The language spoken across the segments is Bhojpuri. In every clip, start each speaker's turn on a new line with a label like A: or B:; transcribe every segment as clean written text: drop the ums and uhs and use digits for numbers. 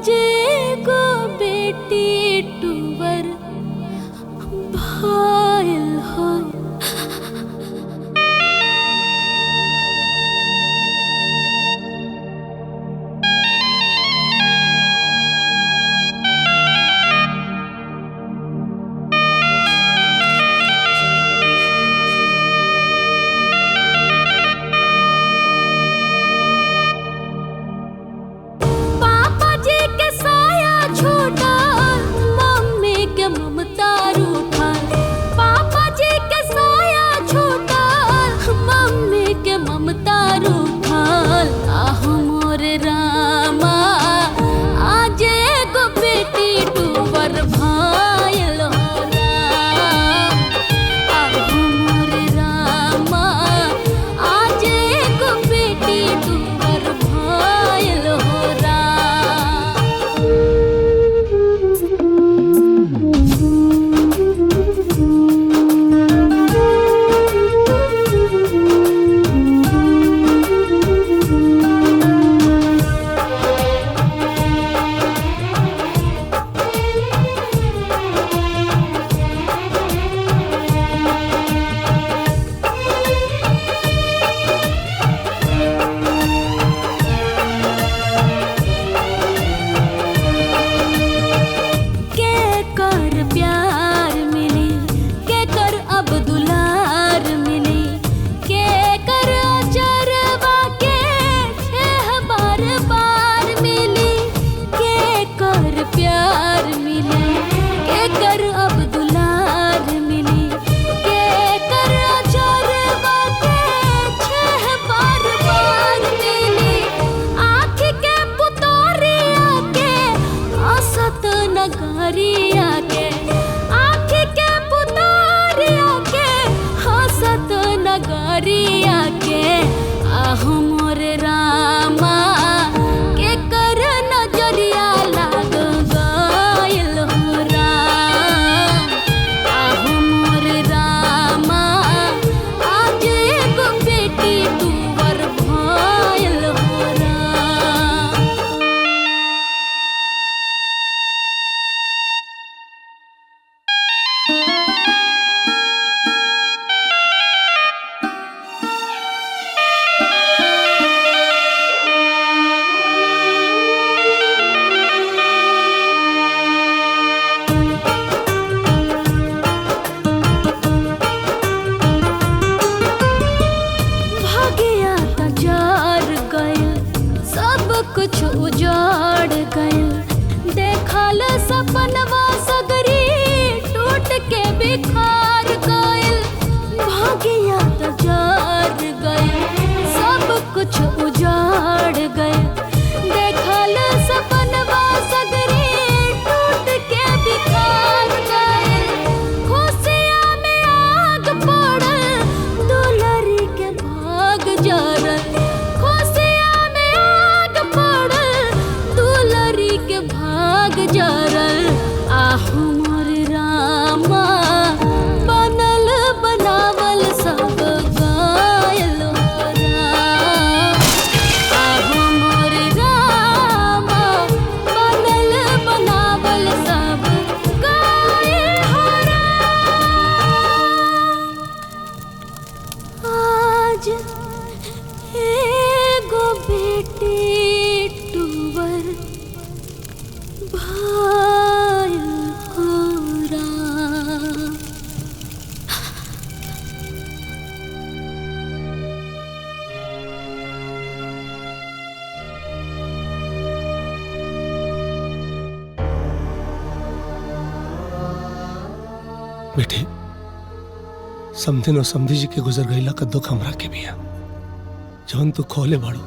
A: जे गो बेटी टूवर भायल हो। पापा जी के साया छूटा, मम्मी के ममता रूठा। पापा जी के साया छूटा, मम्मी के ममता रूठा। आहो मोर रामा आज एगो बेटी टूवर भायल हो राम। आहो मोर रामा आज एगो बेटी टूवर भायल हो राम। के कर प्यार मिली, के कर अब दुलार मिली। के कर अजरवा के छह बार बार मिली। के कर प्यार मिली, के कर अब दुलार मिली। के कर अजरवा के छह बार बार मिली। आँख के पुतरिया के हंसत नगरिया के। आँख के पुतरिया के हंसत नगरिया के। आहो मोर रामा के कर नजरिया लाग गइल हो राम। आहो मोर रामा आज एगो बेटी टूवर भायल हो राम। भाग्या तजार गइल, सब कुछ उजाड़ गइल। देखल सपनवा सगरी टूट के बिखार गइल। भाग्या तजार गइल, सब कुछ उजाड़ गइल। देखल सपनवा सगरी टूट के बिखार गइल। खुशियाँ में आग पड़ल, दुलरी के भाग जरल। खुशियाँ में आग पड़ल, दुलरी के भाग जरल। आहो मोर रामा बनल बनावल सब गायल हो राम। आहो मोर रामा बनल बनावल सब गायल हो राम। आज एगो बेटी टूवर भायल हो राम।
B: बेटी, समधिन और समधी जी के गुजर गईला का दुख हमरा के भी है। जवन तू खोले बाड़ू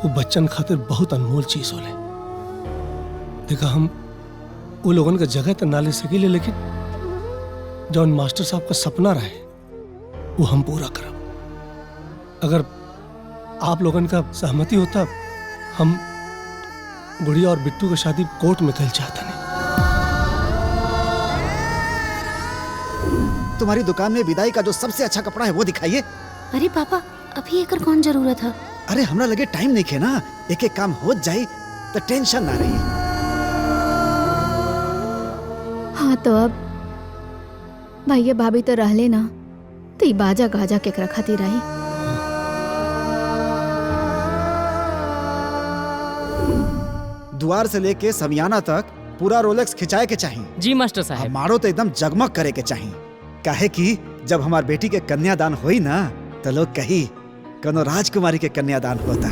B: वो बच्चन खातिर बहुत अनमोल चीज होले। देखा हम वो लोगन का जगह तो ना ले सकीले, लेकिन जवन मास्टर साहब का सपना रहे वो हम पूरा करब। अगर आप लोगन का सहमति होता, हम गुड़िया और बिट्टू की शादी कोर्ट में कल चाहता नहीं।
C: तुम्हारी दुकान में विदाई का जो सबसे अच्छा कपड़ा है वो दिखाइए।
D: अरे पापा, अभी एकर कौन जरूरत है?
C: अरे हमरा लगे टाइम नहीं खे ना, एक एक काम हो जाए तो टेंशन ना रही।
A: हाँ तो अब भैया भाभी तो रहले ना, तो ई बाजा गाजा केकरा खातिर रही।
C: द्वार से लेके समियाना तक पूरा रोलेक्स खिंचाए के चाहिए।
D: जी मास्टर साहब।
C: हमारो तो एकदम जगमग करे के चाहिए। काहे कि जब हमार बेटी के कन्यादान होई ना तो लोग कही कनो राजकुमारी के कन्यादान होता।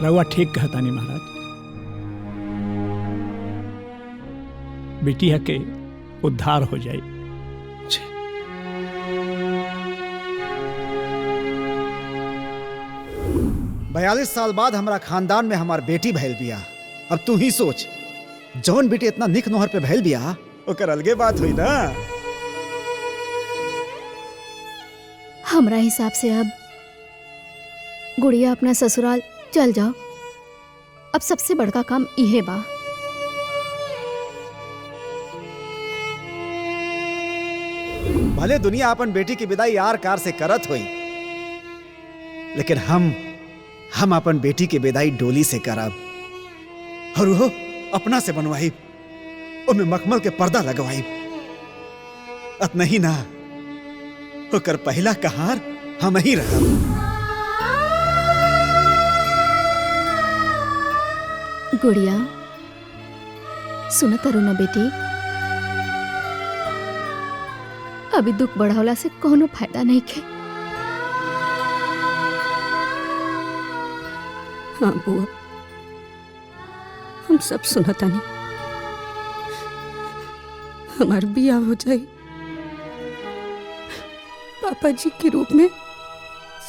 E: रउआ ठीक कहता नहीं महाराज। बेटिया के उद्धार हो जाए।
C: 42 साल बाद हमारा खानदान में हमार बेटी भैल बिया। अब तू ही सोच, जौन बेटी इतना निक नोहर पे भैल बिया ओकर अलगे बात हुई ना।
A: हमरा हिसाब से अब गुड़िया अपना ससुराल चल जाओ। अब सबसे बड़का काम इहे बा।
C: भले दुनिया अपन बेटी की विदाई यार कार से करत हुई, लेकिन हम अपन बेटी की विदाई डोली से करब। और वो अपना से बनवाई, उनमें मखमल के पर्दा लगवाई। अत नहीं ना होकर पहला कहार हम ही रहा।
A: गुड़िया सुन तारू ना बेटी, अभी दुख बढ़ावला से कोनो फायदा नहीं खे।
F: हाँ बुआ, हम सब सुनता नहीं। हमार बिया हो जाए, पापा जी के रूप में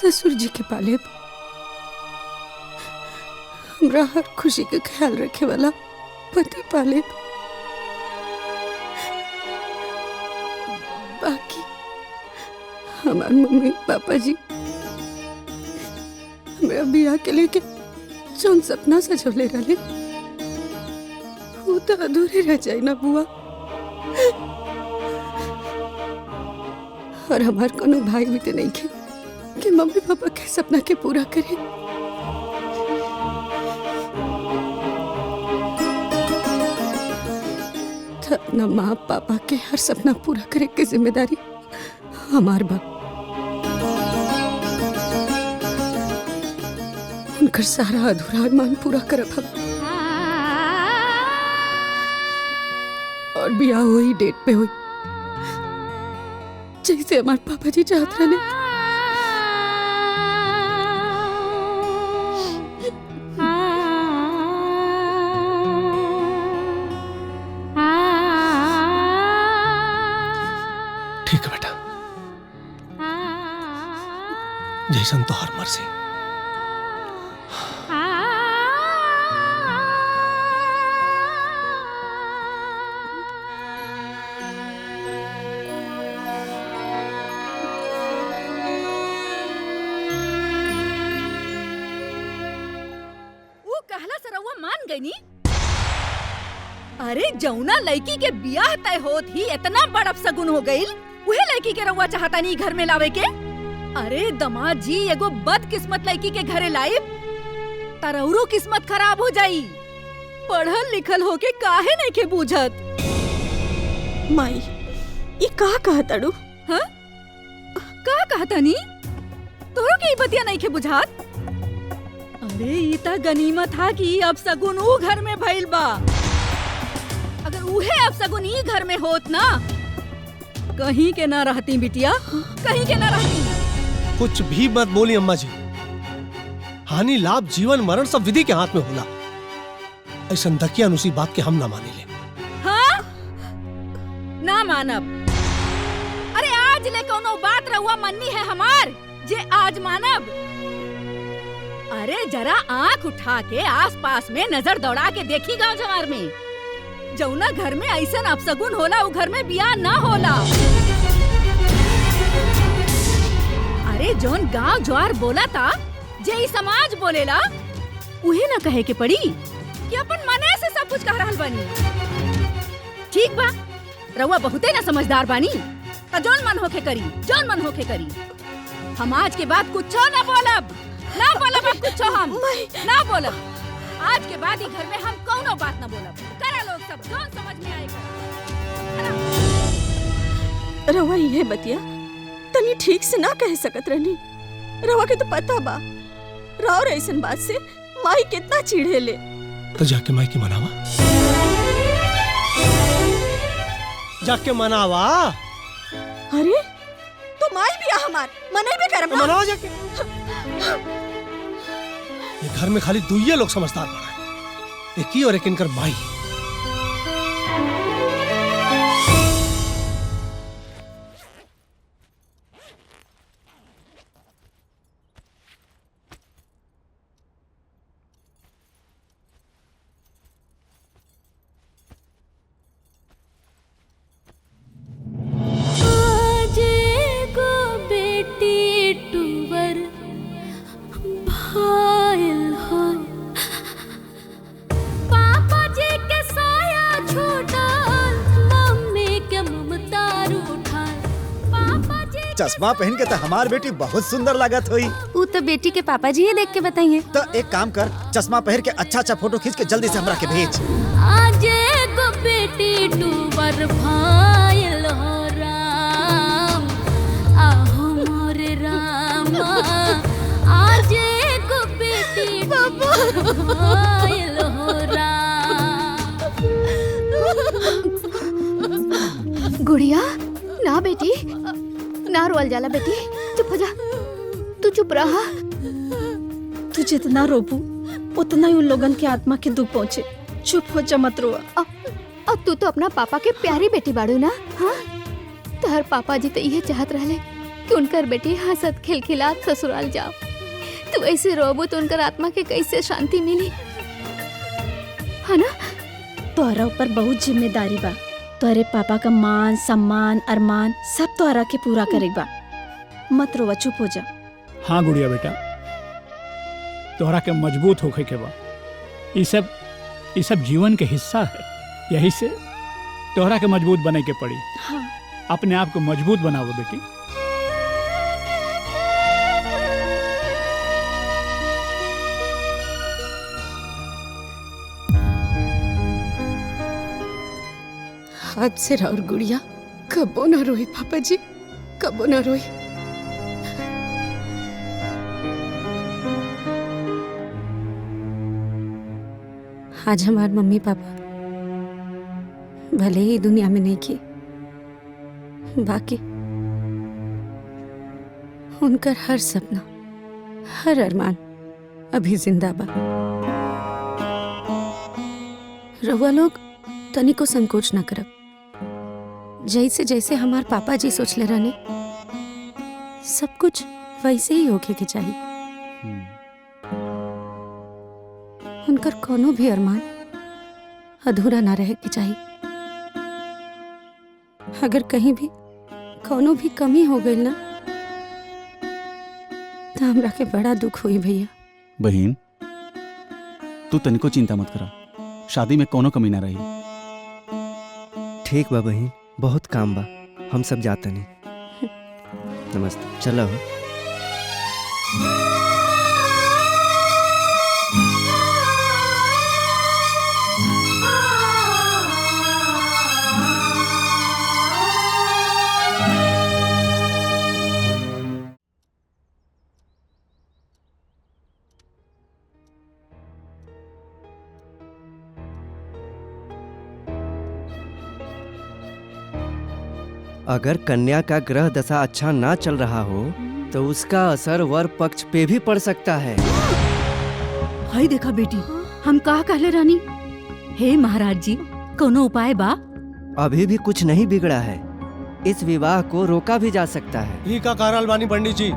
F: ससुर जी के पाले, हमरा हर खुशी का ख्याल रखे वाला पति पाले। बाकी हमार मम्मी पापा जी हमरा बिया के लेके जौन सपना सजवले रहे वो तो अधूरे रह जाए ना बुआ। और हमार कोनो भाई भी तो नहीं खे कि मम्मी पापा के सपना के पूरा करे। तो अपना माँ पापा के हर सपना पूरा करे की जिम्मेदारी हमार बा। उनका सारा अधूरा अरमान पूरा करब हम। और ब्याह वही डेट पे हुई जैसे हमारे पापा जी चाहते रहे।
B: ठीक है बेटा, जैसन तो हर मर्जी।
G: अरे जौना लड़की के बियाह तय होत ही इतना बड़ अपशगुन हो गईल, उहे लड़की के रउआ चाहता नहीं घर में लावे के। अरे दमाद जी एगो बदकिस्मत लड़की के घरे लाइब तरौरो किस्मत खराब हो जाई। पढ़ल लिखल होके काहे नहीं के बूझत।
F: माई ये का कहताड़ू?
G: हाँ का कहतानी? तोरो के बतिया नहीं के बुझात? अरे ई त गनीमत था कि अब सगुन ऊ घर में भइल बा। अगर उहे अब सगुन ई घर में होत ना, कहीं के ना रहती बिटिया, कहीं के ना रहती।
B: कुछ भी मत बोली अम्मा जी। हानि लाभ जीवन मरण सब विधि के हाथ में होला। ऐसा दकिया नुसी बात के हम ना माने ले।
G: हाँ ना मानब। अरे आज ले कोनो बात रहुआ मन्नी है हमार जे आज मानब। अरे जरा आंख उठा के आसपास में नजर दौड़ा के देखी गांव जवार में, जौना घर में ऐसा अपशगुन होला उ घर में बियाह ना होला। अरे जौन गांव ज्वार बोला था जे ई समाज बोलेला, उहे ना कहे के पड़ी कि अपन मने से सब कुछ कह रहल बानी। ठीक बा, रउआ बहुते ना समझदार बानी, त जौन मन होके करी, जौन मन होके करी। हम आज के बाद कुछ ना बोलब। ना बोलब अब कुछ हम ना बोलब। आज के बाद ही घर में हम कौनो बात ना बोलब। करा लोग सब जोन समझ में आएगा।
F: रवा ये बतिया तनी ठीक से ना कह सकत रहनी। रवा के तो पता बा राव ऐसन बात से माई कितना चिढ़े ले।
B: तो जाके माई की मनावा, जाके मनावा।
F: अरे तो माई भी आ हमार मने भी करम ना।
B: मनावा जाके। ये घर में खाली दुइये लोग समझदार बना है, एक ही और एक इनकर माई।
C: चश्मा पहन के तो हमार बेटी बहुत सुंदर लागत हुई।
D: वो तो बेटी के पापा जी ही देख के बताइए।
C: तो एक काम कर, चश्मा पहन के अच्छा अच्छा फोटो खींच के जल्दी से हमरा के भेज।
D: आज को बेटी टूबर भाईल हो राम, आहो मोरे रामा। आज को बेटी टूबर भाईल हो राम।
A: गुड़िया ना बेटी, ना रोल जाला बेटी, चुप हो जा। तू चुप रहा।
F: तू जितना रोबू उतना ही उन लोगन के आत्मा के दुख पहुँचे। चुप हो जा, मत रोआ।
A: अब तू तो अपना पापा के प्यारी बेटी बाड़ू ना। हाँ, तोहर पापा जी तो ये चाहत रहले कि उनकर बेटी हंसत खिलखिलात ससुराल जाओ। तू ऐसे रोबू तो उनकर आत्मा के कैसे शांति मिली, है ना?
F: तोहरा ऊपर बहुत जिम्मेदारी बा। तोहरे पापा का मान सम्मान अरमान सब तोहरा के पूरा करेगा। मत रोवा, चुप हो जा।
E: हाँ गुड़िया बेटा, तोहरा के मजबूत होके के बा। ये सब जीवन के हिस्सा है। यही से तोहरा के मजबूत बने के पड़ी।
F: हाँ।
E: अपने आप को मजबूत बनाओ बेटी।
F: आज से राउर गुड़िया कबो ना रोई पापा जी, कबो ना रोई।
D: आज हमारे मम्मी पापा भले ही दुनिया में नहीं की, बाकी उनकर हर सपना हर अरमान अभी जिंदा बा। रउआ लोग तनिको संकोच न करब। जैसे जैसे हमार पापा जी सोचले रहने सब कुछ वैसे ही होके के चाहिए। उनकर कोनो भी अरमान अधूरा ना रहे के चाहिए। अगर कहीं भी कोनो भी कमी हो गई ना तो हमरा के बड़ा दुख हुई भैया।
H: बहन तू तनिको चिंता मत करा, शादी में कोनो कमी ना रही।
I: ठीक बा बहन, बहुत काम बा, हम सब जाते नहीं। नमस्ते, चलो। अगर कन्या का ग्रह दशा अच्छा ना चल रहा हो तो उसका असर वर पक्ष पे भी पड़ सकता है।
G: हाय देखा बेटी, हम कहा कहले रानी। हे महाराज जी, कोनो उपाय बा?
I: अभी भी कुछ नहीं बिगड़ा है, इस विवाह को रोका भी जा सकता है।
B: ई का कारण बानी पंडित जी।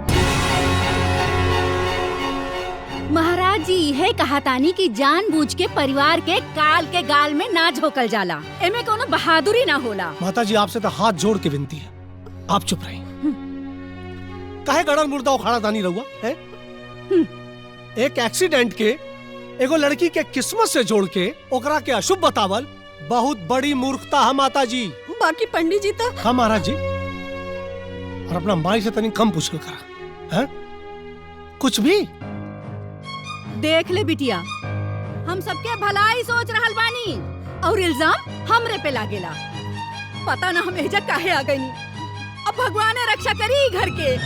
G: महाराज जी यह कहा तानी कि जानबूझ के परिवार के काल के गाल में ना झोकल जाला। एमे कोनो बहादुरी ना होला।
B: माता जी आपसे तो हाथ जोड़ के विनती है, आप चुप रहिए। काहे गड़ल मुर्दा उखाड़ा तानी रहुआ है? एक एक्सीडेंट के एगो लड़की के किस्मत से जोड़ के ओकरा के अशुभ बतावल बहुत बड़ी मूर्खता है माता जी।
F: बाकी पंडित जी तो।
B: हाँ महाराज जी, और अपना माई से तनी कम पूछल करा है? कुछ भी
G: देख ले बिटिया, हम सबके भलाई सोच रहल बानी और इल्जाम हमरे पे लागेला। पता ना हम एजा काहे आ गईनी। अब भगवान रक्षा करी ई घर के।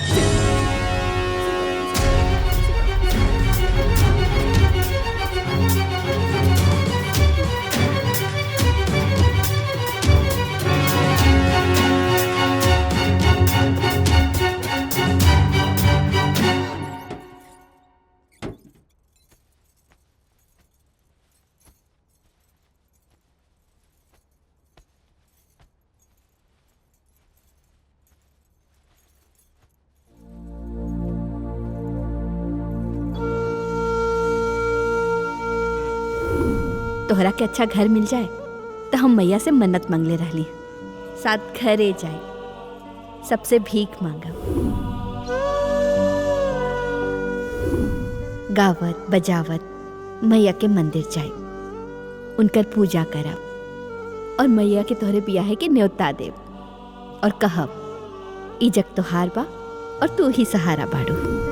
F: तोहरा के अच्छा घर मिल जाए तो हम मैया से मन्नत मांगले रहली, साथ घरे जाए, सबसे भीख मांगब, गावत बजावत मैया के मंदिर जाए, उनकर पूजा करब और मैया के तोहरे बियाहे के न्योता देव और कहब ई जग तोहार बा और तू ही सहारा बाड़ू।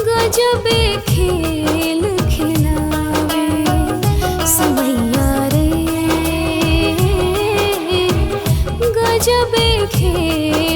J: गजबे खेल खिलावे समैया रे, गजबे खेल